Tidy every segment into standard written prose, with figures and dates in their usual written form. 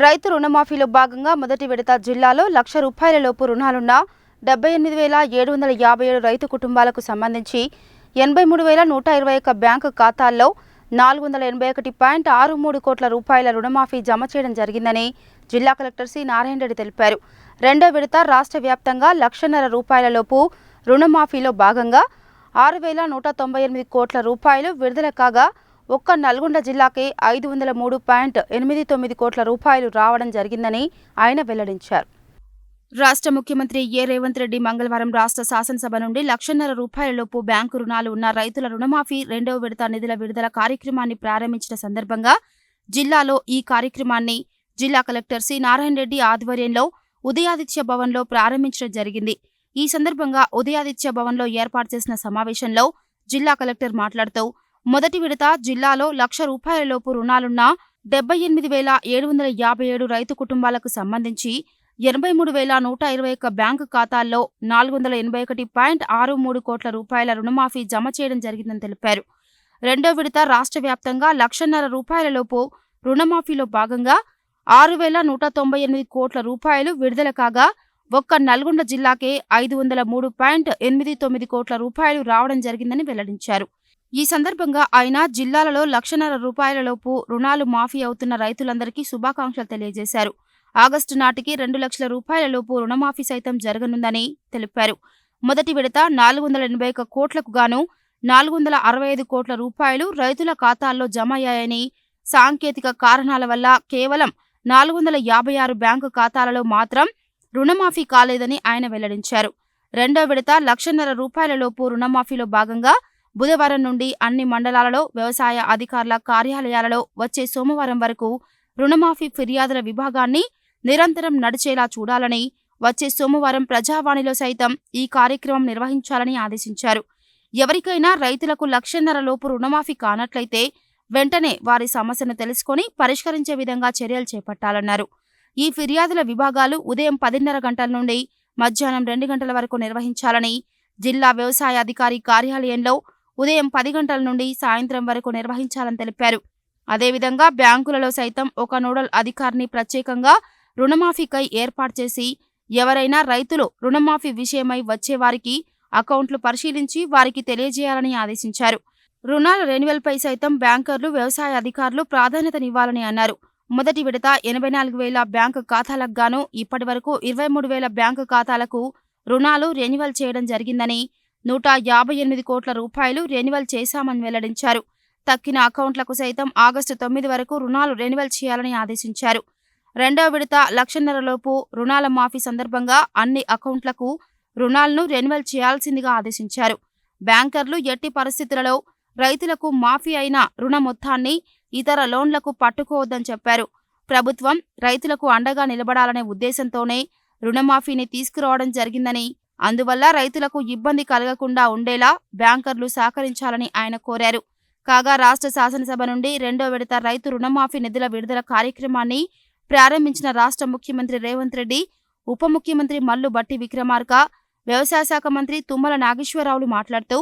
రైతు రుణమాఫీలో భాగంగా మొదటి విడత జిల్లాలో ₹1,00,000 లోపు రుణాలున్న 78,757 రైతు కుటుంబాలకు సంబంధించి 83,121 బ్యాంకు ఖాతాల్లో 481.63 కోట్ల రూపాయల రుణమాఫీ జమ చేయడం జరిగిందని జిల్లా కలెక్టర్ సి. నారాయణ రెడ్డి తెలిపారు. రెండో విడత రాష్ట్ర వ్యాప్తంగా ₹1,00,000 లోపు రుణమాఫీలో భాగంగా 6,198 కోట్ల రూపాయలు విడుదల కాగా ఒక్క నల్గొండ జిల్లాకే 503.89 కోట్ల రూపాయలు రావడం జరిగిందని ఆయన వెల్లడించారు. రాష్ట్ర ముఖ్యమంత్రి రేవంత్ రెడ్డి మంగళవారం రాష్ట్ర శాసనసభ నుండి ₹1,00,000 లోపు బ్యాంకు రుణాలు ఉన్న రైతుల రుణమాఫీ రెండవ విడత నిధుల విడుదల కార్యక్రమాన్ని ప్రారంభించిన సందర్భంగా జిల్లాలో ఈ కార్యక్రమాన్ని జిల్లా కలెక్టర్ సి. నారాయణ రెడ్డి ఆధ్వర్యంలో ఉదయాదిత్య భవన్లో ప్రారంభించడం జరిగింది. ఈ సందర్భంగా ఉదయాదిత్య భవన్లో ఏర్పాటు చేసిన సమావేశంలో జిల్లా కలెక్టర్ మాట్లాడుతూ మొదటి విడత జిల్లాలో ₹1,00,000 లోపు రుణాలున్న 78,757 రైతు కుటుంబాలకు సంబంధించి 83,121 బ్యాంకు ఖాతాల్లో 481.63 కోట్ల రూపాయల రుణమాఫీ జమ చేయడం జరిగిందని తెలిపారు. రెండో విడత రాష్ట్ర వ్యాప్తంగా ₹1,00,000 లోపు రుణమాఫీలో భాగంగా 6,198 కోట్ల రూపాయలు విడుదల కాగా ఒక్క నల్గొండ జిల్లాకే 503.89 కోట్ల రూపాయలు రావడం జరిగిందని వెల్లడించారు. ఈ సందర్భంగా ఆయన జిల్లాలలో ₹1,00,000 లోపు రుణాలు మాఫీ అవుతున్న రైతులందరికీ శుభాకాంక్షలు తెలియజేశారు. ఆగస్టు నాటికి ₹2,00,000 లోపు రుణమాఫీ సైతం జరగనుందని తెలిపారు. మొదటి విడత 481 కోట్లకు గాను 465 కోట్ల రూపాయలు రైతుల ఖాతాల్లో జమ అయ్యాయని, సాంకేతిక కారణాల వల్ల కేవలం 456 బ్యాంకు ఖాతాలలో మాత్రం రుణమాఫీ కాలేదని ఆయన వెల్లడించారు. రెండో విడత ₹1,00,000 లోపు రుణమాఫీలో భాగంగా బుధవారం నుండి అన్ని మండలాలలో వ్యవసాయ అధికారుల కార్యాలయాలలో వచ్చే సోమవారం వరకు రుణమాఫీ ఫిర్యాదుల విభాగాన్ని నిరంతరం నడిచేలా చూడాలని, వచ్చే సోమవారం ప్రజావాణిలో సైతం ఈ కార్యక్రమం నిర్వహించాలని ఆదేశించారు. ఎవరికైనా రైతులకు ₹1,00,000 లోపు రుణమాఫీ కానట్లయితే వెంటనే వారి సమస్యను తెలుసుకొని పరిష్కరించే విధంగా చర్యలు చేపట్టాలన్నారు. ఈ ఫిర్యాదుల విభాగాలు ఉదయం 10:30 గంటల నుండి మధ్యాహ్నం 2 గంటల వరకు నిర్వహించాలని, జిల్లా వ్యవసాయ అధికారి కార్యాలయంలో ఉదయం 10 గంటల నుండి సాయంత్రం వరకు నిర్వహించాలని తెలిపారు. అదేవిధంగా బ్యాంకులలో సైతం ఒక నోడల్ అధికారిని ప్రత్యేకంగా రుణమాఫీకై ఏర్పాటు చేసి ఎవరైనా రైతులు రుణమాఫీ విషయమై వచ్చేవారికి అకౌంట్లు పరిశీలించి వారికి తెలియజేయాలని ఆదేశించారు. రుణాల రెన్యువల్పై సైతం బ్యాంకర్లు, వ్యవసాయ అధికారులు ప్రాధాన్యతనివ్వాలని అన్నారు. మొదటి విడత 84,000 బ్యాంకు ఖాతాలకు గాను ఇప్పటి వరకు 23,000 బ్యాంకు ఖాతాలకు రుణాలు రెన్యువల్ చేయడం జరిగిందని, 158 కోట్ల రూపాయలు రెన్యువల్ చేశామని వెల్లడించారు. తక్కిన అకౌంట్లకు సైతం ఆగస్టు 9 వరకు రుణాలు రెన్యువల్ చేయాలని ఆదేశించారు. రెండో విడత ₹1,00,000 లోపు రుణాల మాఫీ సందర్భంగా అన్ని అకౌంట్లకు రుణాలను రెన్యువల్ చేయాల్సిందిగా ఆదేశించారు. బ్యాంకర్లు ఎట్టి పరిస్థితులలో రైతులకు మాఫీ అయిన రుణ మొత్తాన్ని ఇతర లోన్లకు పట్టుకోవద్దని చెప్పారు. ప్రభుత్వం రైతులకు అండగా నిలబడాలనే ఉద్దేశంతోనే రుణమాఫీని తీసుకురావడం జరిగిందని, అందువల్ల రైతులకు ఇబ్బంది కలగకుండా ఉండేలా బ్యాంకర్లు సహకరించాలని ఆయన కోరారు. కాగా రాష్ట్ర శాసనసభ నుండి రెండో విడత రైతు రుణమాఫీ నిధుల విడుదల కార్యక్రమాన్ని ప్రారంభించిన రాష్ట్ర ముఖ్యమంత్రి రేవంత్ రెడ్డి, ఉప ముఖ్యమంత్రి మల్లు భట్టి విక్రమార్క, వ్యవసాయ శాఖ మంత్రి తుమ్మల నాగేశ్వరరావులు మాట్లాడుతూ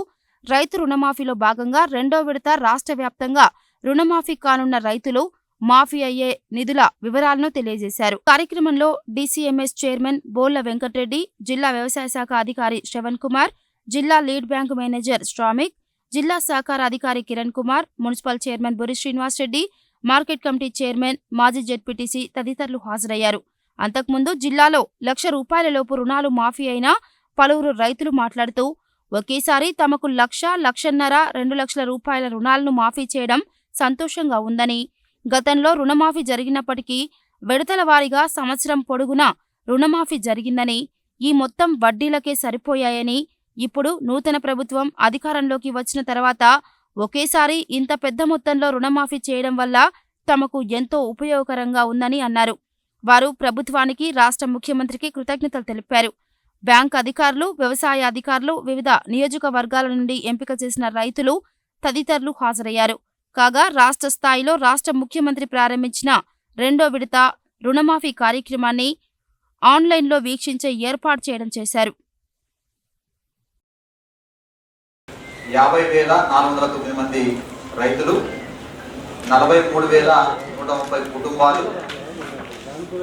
రైతు రుణమాఫీలో భాగంగా రెండో విడత రాష్ట్ర వ్యాప్తంగా రుణమాఫీ కానున్న రైతులు మాఫీ అయ్యే నిధుల వివరాలను తెలియజేశారు. కార్యక్రమంలో డీసీఎంఎస్ చైర్మన్ బోళ్ల వెంకటరెడ్డి, జిల్లా వ్యవసాయ శాఖ అధికారి శ్రవణ్ కుమార్, జిల్లా లీడ్ బ్యాంకు మేనేజర్ స్ట్రామిక్, జిల్లా సహకార అధికారి Kiran Kumar, municipal chairman Buri Srinivas Reddy, market committee chairman, మాజీ జెడ్పీటీసీ తదితరులు హాజరయ్యారు. అంతకుముందు జిల్లాలో ₹1,00,000 లోపు రుణాలు మాఫీ అయిన పలువురు రైతులు మాట్లాడుతూ ఒకేసారి తమకు 1,00,000, 1,50,000, ₹2,00,000 రుణాలను మాఫీ చేయడం సంతోషంగా ఉందని, గతంలో రుణమాఫీ జరిగినప్పటికీ విడతల వారీగా సంవత్సరం పొడుగునా రుణమాఫీ జరిగిందని, ఈ మొత్తం వడ్డీలకే సరిపోయాయని, ఇప్పుడు నూతన ప్రభుత్వం అధికారంలోకి వచ్చిన తర్వాత ఒకేసారి ఇంత పెద్ద మొత్తంలో రుణమాఫీ చేయడం వల్ల తమకు ఎంతో ఉపయోగకరంగా ఉందని అన్నారు. వారు ప్రభుత్వానికి, రాష్ట్ర ముఖ్యమంత్రికి కృతజ్ఞతలు తెలిపారు. బ్యాంక్ అధికారులు, వ్యవసాయ అధికారులు, వివిధ నియోజకవర్గాల నుండి ఎంపిక చేసిన రైతులు తదితరులు హాజరయ్యారు. కాగా రాష్ట్ర స్థాయిలో రాష్ట్ర ముఖ్యమంత్రి ప్రారంభించిన రెండో విడత రుణమాఫీ కార్యక్రమాన్ని ఆన్లైన్లో వీక్షించే ఏర్పాటు చేయడం చేశారు. 50,409 మంది రైతులు, 43,130 కుటుంబాలు,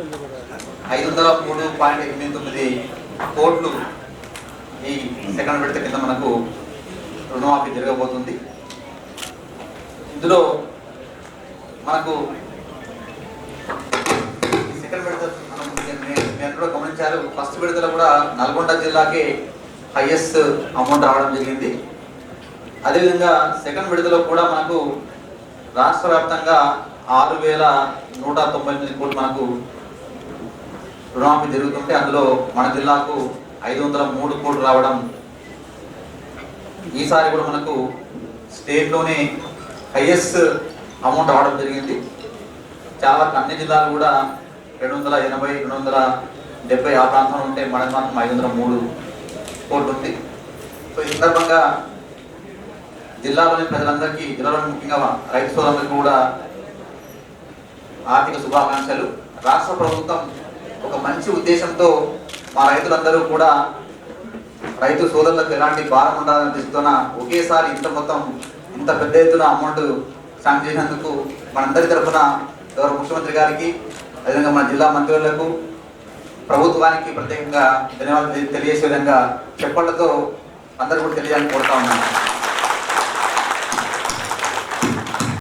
503.89 కోట్లు ఈ సెకండ్ విడత కింద మనకు రుణమాఫీ జరగబోతుంది. ఇందులో మనకు సెకండ్ విడత నేను కూడా గమనించారు. ఫస్ట్ విడతలో కూడా నల్గొండ జిల్లాకే హైయెస్ట్ అమౌంట్ రావడం జరిగింది. అదేవిధంగా సెకండ్ విడతలో కూడా మనకు రాష్ట్ర వ్యాప్తంగా 6,198 కోట్లు మనకు రుణమాఫీ జరుగుతుంటే అందులో మన జిల్లాకు 503 కోట్లు రావడం ఈసారి కూడా మనకు స్టేట్లోనే హైయెస్ట్ అమౌంట్ రావడం జరిగింది. చాలా అన్ని జిల్లాలు కూడా 280, 270 ఆ ప్రాంతంలో ఉంటే మన మాత్రం 503 కోట్లు ఉంది. సో ఈ సందర్భంగా జిల్లాలోని ప్రజలందరికీ, జిల్లాలో ముఖ్యంగా రైతు సోదరులకు కూడా ఆర్థిక శుభాకాంక్షలు. రాష్ట్ర ప్రభుత్వం ఒక మంచి ఉద్దేశంతో మా రైతులందరూ కూడా రైతు సోదరులకు ఎలాంటి భారం ఉండాలని తీసుకున్న ఒకేసారి ఇంత పెద్ద ఎత్తున అమౌంట్ శాంక్షన్ చేసినందుకు మనందరి తరఫున గౌరవ ముఖ్యమంత్రి గారికి, అదేవిధంగా మన జిల్లా మంత్రులకు, ప్రభుత్వానికి ప్రత్యేకంగా ధన్యవాదాలు తెలియజేసే విధంగా చెప్పళ్లతో అందరూ కూడా తెలియాలని కోరుతా ఉన్నాను.